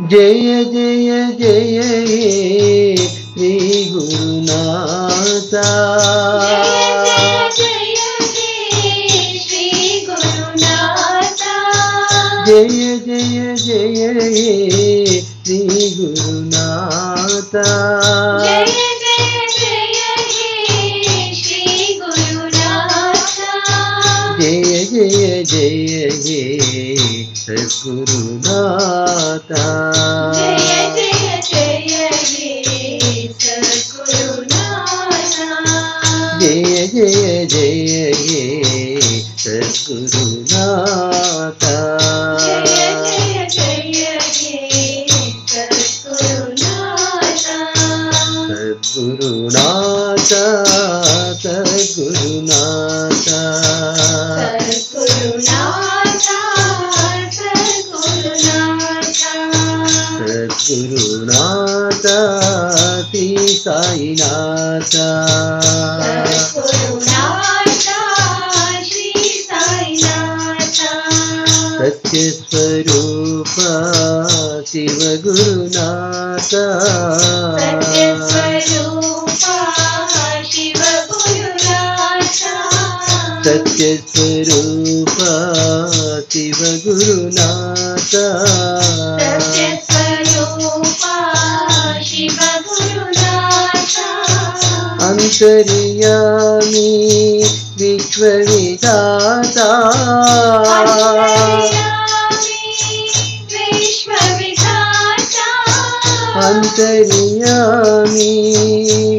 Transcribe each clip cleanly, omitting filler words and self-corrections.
जय जय जय हे श्री गुरुनाथ जय जय जय हे श्री गुरुनाथ जय जय जय हे सद्गुरुनाथ जय जय जय हे सद्गुरुनाथ जय जय जय हे सद्गुरुनाथ जय जय जय हे सद्गुरुनाथ सद्गुरुनाथ सद्गुरुनाथ सद्गुरुनाथ श्री साईनाथ सत्य स्वरूप शिव गुरुनाथ सत्य स्वरूप शिव गुरुनाथ अंतर्यामी विश्वविधाता अंतर्यामी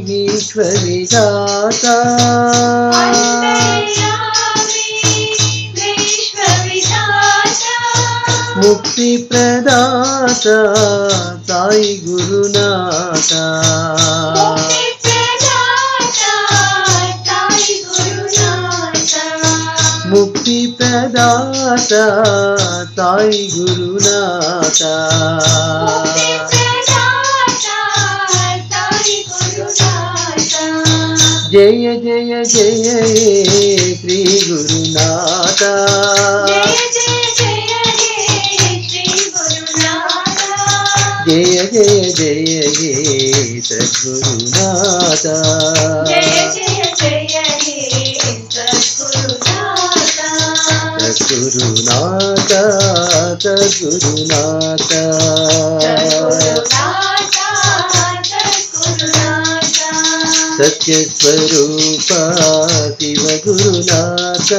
विश्वविधाता मुक्ति प्रदाता साई गुरुनाथ मुक्ति प्रदाता साई गुरुनाथ जय जय जय श्री गुरुनाथ जय जय जय हे सद्गुरुनाथ सद्गुरुनाथ सद्गुरुनाथ सत्य स्वरूप शिव गुरुनाथ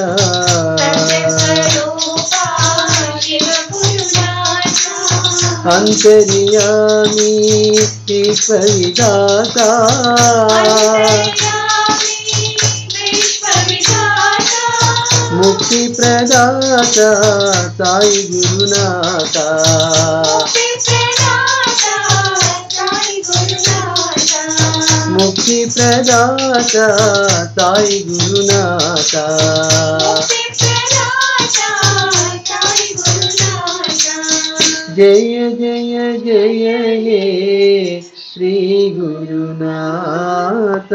अंतर्यामी विश्वविधाता मुक्ति प्रदाता साई गुरुनाथ मुक्ति प्रदाता साई गुरुनाथ जय जय जय हे श्री गुरुनाथ।